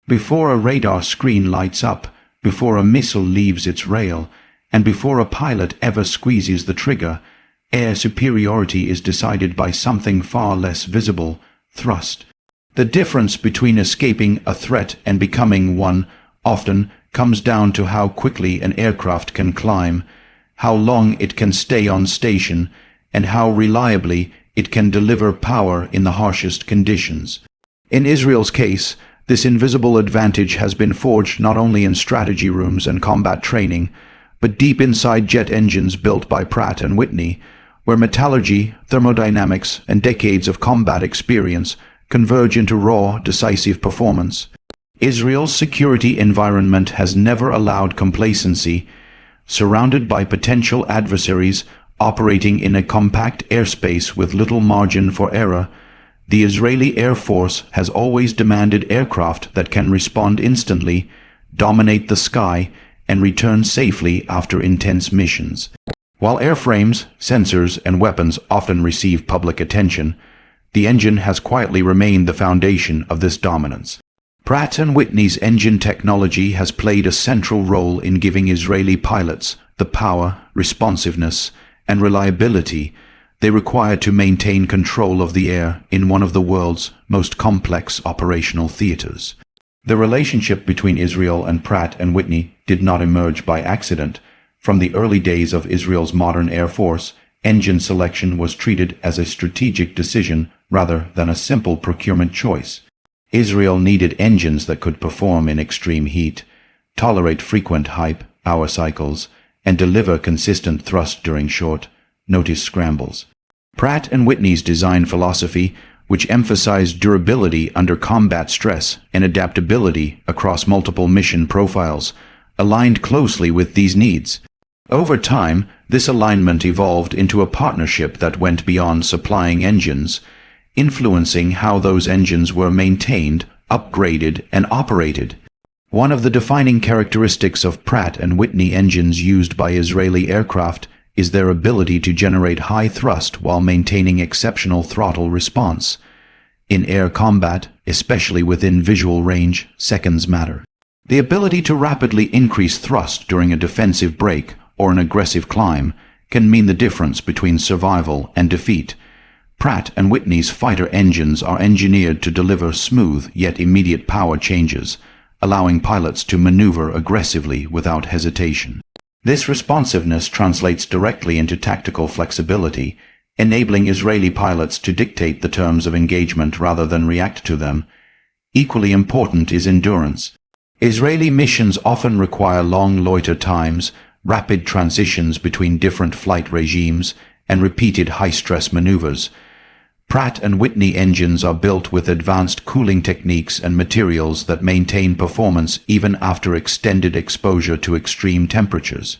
Before a radar screen lights up, before a missile leaves its rail, and before a pilot ever squeezes the trigger, air superiority is decided by something far less visible: thrust. The difference between escaping a threat and becoming one often comes down to how quickly an aircraft can climb, how long it can stay on station, and how reliably it can deliver power in the harshest conditions. In Israel's case, this invisible advantage has been forged not only in strategy rooms and combat training, but deep inside jet engines built by Pratt & Whitney, where metallurgy, thermodynamics, and decades of combat experience converge into raw, decisive performance. Israel's security environment has never allowed complacency. Surrounded by potential adversaries operating in a compact airspace with little margin for error, the Israeli Air Force has always demanded aircraft that can respond instantly, dominate the sky, and return safely after intense missions. While airframes, sensors, and weapons often receive public attention, the engine has quietly remained the foundation of this dominance. Pratt & Whitney's engine technology has played a central role in giving Israeli pilots the power, responsiveness, and reliability they require to maintain control of the air in one of the world's most complex operational theaters. The relationship between Israel and Pratt & Whitney did not emerge by accident. From the early days of Israel's modern Air Force, engine selection was treated as a strategic decision rather than a simple procurement choice. Israel needed engines that could perform in extreme heat, tolerate frequent high-hour cycles, and deliver consistent thrust during short notice scrambles. Pratt & Whitney's design philosophy, which emphasized durability under combat stress and adaptability across multiple mission profiles, aligned closely with these needs. Over time, this alignment evolved into a partnership that went beyond supplying engines, influencing how those engines were maintained, upgraded, and operated. One of the defining characteristics of Pratt & Whitney engines used by Israeli aircraft is their ability to generate high thrust while maintaining exceptional throttle response. In air combat, especially within visual range, seconds matter. The ability to rapidly increase thrust during a defensive break or an aggressive climb can mean the difference between survival and defeat. Pratt & Whitney's fighter engines are engineered to deliver smooth yet immediate power changes, allowing pilots to maneuver aggressively without hesitation. This responsiveness translates directly into tactical flexibility, enabling Israeli pilots to dictate the terms of engagement rather than react to them. Equally important is endurance. Israeli missions often require long loiter times, rapid transitions between different flight regimes, and repeated high-stress maneuvers. Pratt & Whitney engines are built with advanced cooling techniques and materials that maintain performance even after extended exposure to extreme temperatures.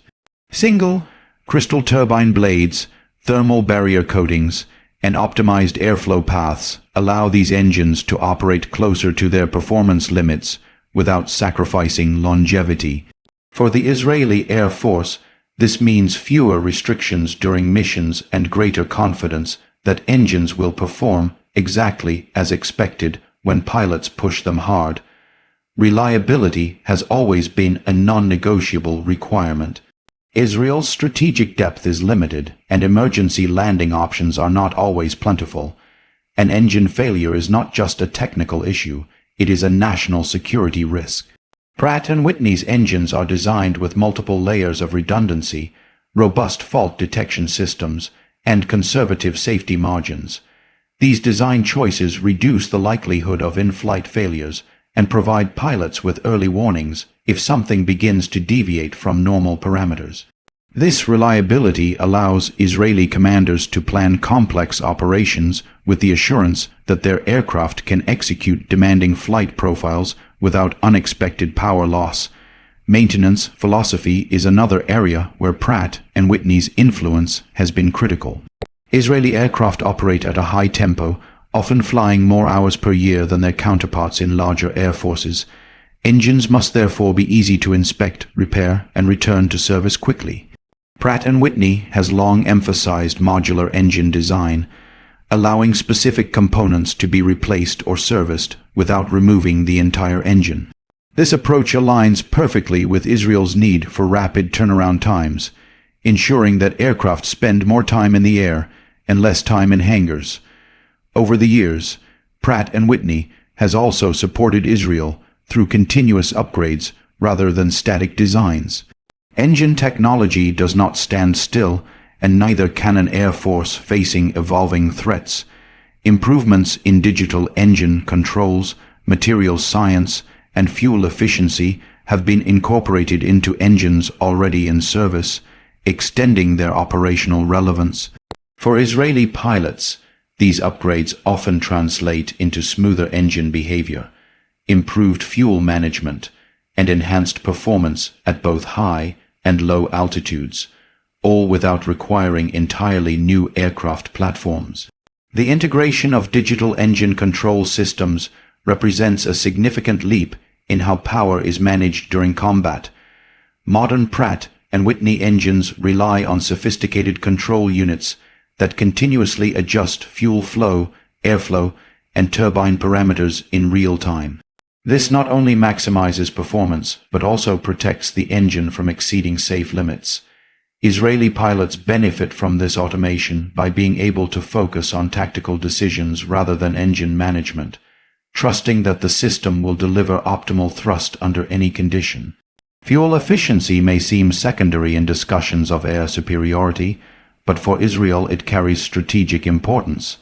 Single, crystal turbine blades, thermal barrier coatings, and optimized airflow paths allow these engines to operate closer to their performance limits without sacrificing longevity. For the Israeli Air Force, this means fewer restrictions during missions and greater confidence that engines will perform exactly as expected when pilots push them hard. Reliability has always been a non-negotiable requirement. Israel's strategic depth is limited, and emergency landing options are not always plentiful. An engine failure is not just a technical issue, it is a national security risk. Pratt & Whitney's engines are designed with multiple layers of redundancy, robust fault detection systems, and conservative safety margins. These design choices reduce the likelihood of in-flight failures and provide pilots with early warnings if something begins to deviate from normal parameters. This reliability allows Israeli commanders to plan complex operations with the assurance that their aircraft can execute demanding flight profiles without unexpected power loss. Maintenance philosophy is another area where Pratt & Whitney's influence has been critical. Israeli aircraft operate at a high tempo, often flying more hours per year than their counterparts in larger air forces. Engines must therefore be easy to inspect, repair, and return to service quickly. Pratt & Whitney has long emphasized modular engine design, allowing specific components to be replaced or serviced without removing the entire engine. This approach aligns perfectly with Israel's need for rapid turnaround times, ensuring that aircraft spend more time in the air and less time in hangars. Over the years, Pratt Whitney has also supported Israel through continuous upgrades rather than static designs. Engine technology does not stand still, and neither can an air force facing evolving threats. Improvements in digital engine controls, material science, and fuel efficiency have been incorporated into engines already in service, extending their operational relevance. For Israeli pilots, these upgrades often translate into smoother engine behavior, improved fuel management, and enhanced performance at both high and low altitudes, all without requiring entirely new aircraft platforms. The integration of digital engine control systems represents a significant leap in how power is managed during combat. Modern Pratt and Whitney engines rely on sophisticated control units that continuously adjust fuel flow, airflow, and turbine parameters in real time. This not only maximizes performance, but also protects the engine from exceeding safe limits. Israeli pilots benefit from this automation by being able to focus on tactical decisions rather than engine management, trusting that the system will deliver optimal thrust under any condition. Fuel efficiency may seem secondary in discussions of air superiority, but for Israel it carries strategic importance.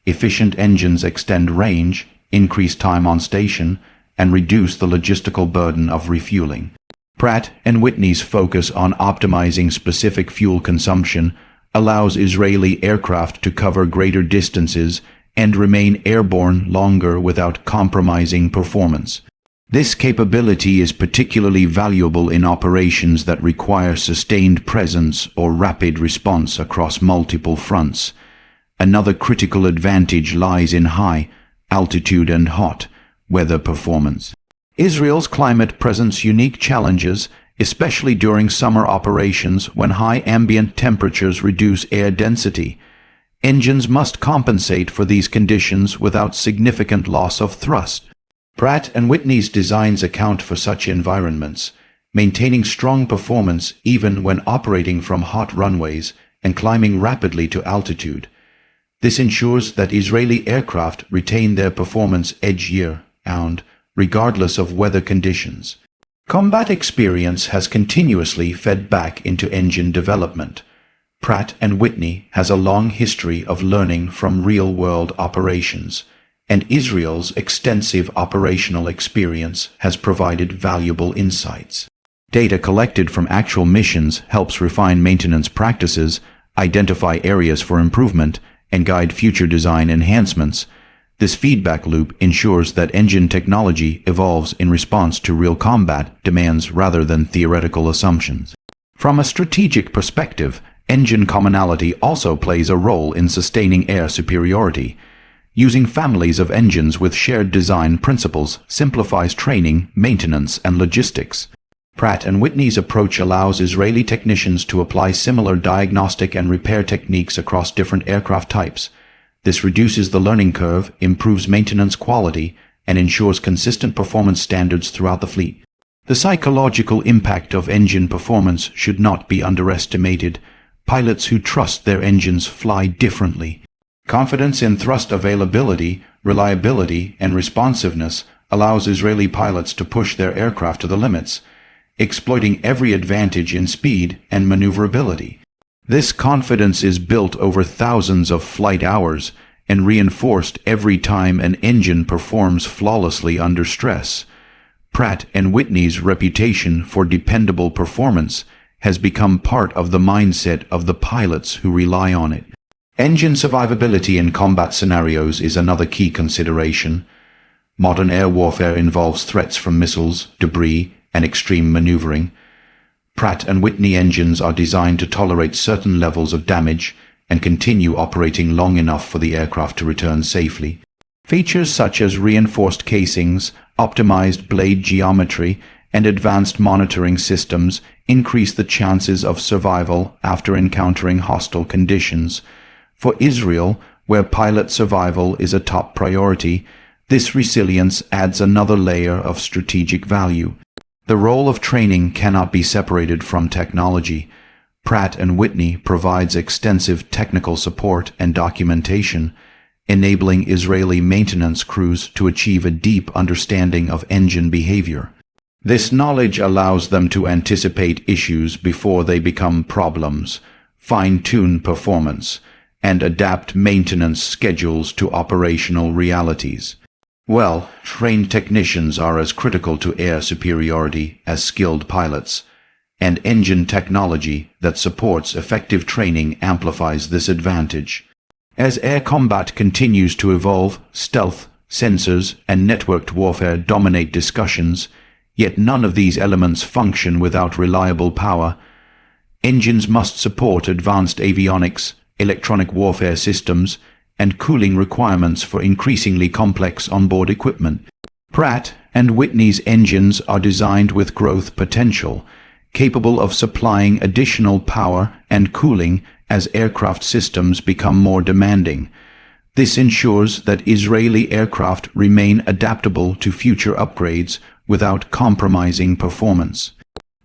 Efficient engines extend range, increase time on station, and reduce the logistical burden of refueling. Pratt & Whitney's focus on optimizing specific fuel consumption allows Israeli aircraft to cover greater distances and remain airborne longer without compromising performance. This capability is particularly valuable in operations that require sustained presence or rapid response across multiple fronts. Another critical advantage lies in high altitude and hot weather performance. Israel's climate presents unique challenges, especially during summer operations when high ambient temperatures reduce air density. Engines must compensate for these conditions without significant loss of thrust. Pratt & Whitney's designs account for such environments, maintaining strong performance even when operating from hot runways and climbing rapidly to altitude. This ensures that Israeli aircraft retain their performance edge year-round, regardless of weather conditions. Combat experience has continuously fed back into engine development. Pratt & Whitney has a long history of learning from real-world operations, and Israel's extensive operational experience has provided valuable insights. Data collected from actual missions helps refine maintenance practices, identify areas for improvement, and guide future design enhancements. This feedback loop ensures that engine technology evolves in response to real combat demands rather than theoretical assumptions. From a strategic perspective, engine commonality also plays a role in sustaining air superiority. Using families of engines with shared design principles simplifies training, maintenance, and logistics. Pratt & Whitney's approach allows Israeli technicians to apply similar diagnostic and repair techniques across different aircraft types. This reduces the learning curve, improves maintenance quality, and ensures consistent performance standards throughout the fleet. The psychological impact of engine performance should not be underestimated. Pilots who trust their engines fly differently. Confidence in thrust availability, reliability, and responsiveness allows Israeli pilots to push their aircraft to the limits, exploiting every advantage in speed and maneuverability. This confidence is built over thousands of flight hours and reinforced every time an engine performs flawlessly under stress. Pratt & Whitney's reputation for dependable performance has become part of the mindset of the pilots who rely on it. Engine survivability in combat scenarios is another key consideration. Modern air warfare involves threats from missiles, debris, and extreme maneuvering. Pratt & Whitney engines are designed to tolerate certain levels of damage and continue operating long enough for the aircraft to return safely. Features such as reinforced casings, optimized blade geometry, and advanced monitoring systems increase the chances of survival after encountering hostile conditions. For Israel, where pilot survival is a top priority, this resilience adds another layer of strategic value. The role of training cannot be separated from technology. Pratt Whitney provides extensive technical support and documentation, enabling Israeli maintenance crews to achieve a deep understanding of engine behavior. This knowledge allows them to anticipate issues before they become problems, fine-tune performance, and adapt maintenance schedules to operational realities. Well-trained technicians are as critical to air superiority as skilled pilots, and engine technology that supports effective training amplifies this advantage. As air combat continues to evolve, stealth, sensors, and networked warfare dominate discussions, yet none of these elements function without reliable power. Engines must support advanced avionics, electronic warfare systems, and cooling requirements for increasingly complex onboard equipment. Pratt Whitney's engines are designed with growth potential, capable of supplying additional power and cooling as aircraft systems become more demanding. This ensures that Israeli aircraft remain adaptable to future upgrades without compromising performance.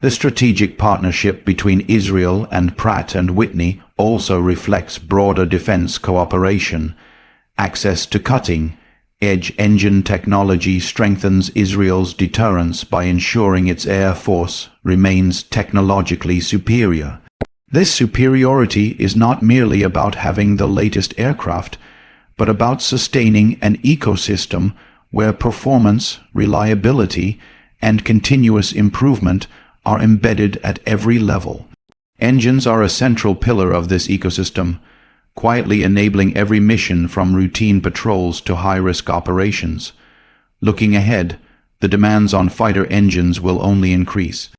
The strategic partnership between Israel and Pratt Whitney also reflects broader defense cooperation. Access to cutting-edge engine technology strengthens Israel's deterrence by ensuring its air force remains technologically superior. This superiority is not merely about having the latest aircraft, but about sustaining an ecosystem where performance, reliability, and continuous improvement are embedded at every level. Engines are a central pillar of this ecosystem, quietly enabling every mission from routine patrols to high-risk operations. Looking ahead, the demands on fighter engines will only increase.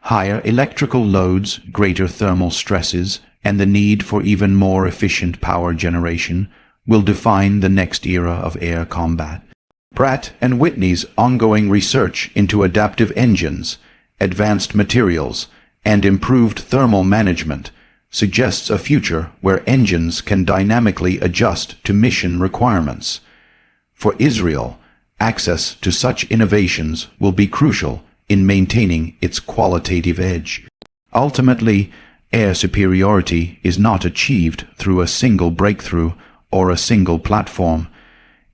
Higher electrical loads, greater thermal stresses, and the need for even more efficient power generation will define the next era of air combat. Pratt Whitney's ongoing research into adaptive engines, advanced materials, and improved thermal management suggests a future where engines can dynamically adjust to mission requirements. For Israel, access to such innovations will be crucial in maintaining its qualitative edge. Ultimately, air superiority is not achieved through a single breakthrough or a single platform.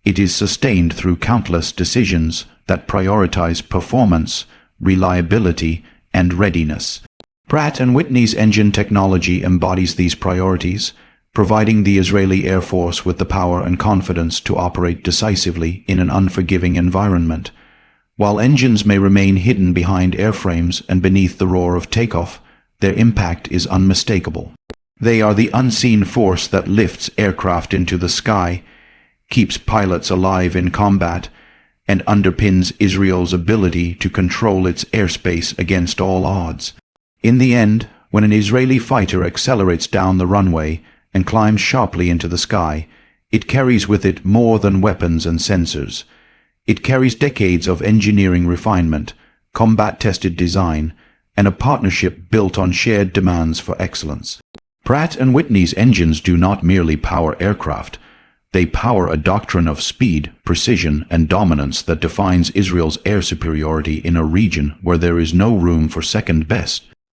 It is sustained through countless decisions that prioritize performance, reliability, and readiness. Pratt Whitney's engine technology embodies these priorities, providing the Israeli Air Force with the power and confidence to operate decisively in an unforgiving environment. While engines may remain hidden behind airframes and beneath the roar of takeoff, their impact is unmistakable. They are the unseen force that lifts aircraft into the sky, keeps pilots alive in combat, and underpins Israel's ability to control its airspace against all odds. In the end, when an Israeli fighter accelerates down the runway and climbs sharply into the sky, it carries with it more than weapons and sensors. It carries decades of engineering refinement, combat-tested design, and a partnership built on shared demands for excellence. Pratt Whitney's engines do not merely power aircraft. They power a doctrine of speed, precision, and dominance that defines Israel's air superiority in a region where there is no room for second best.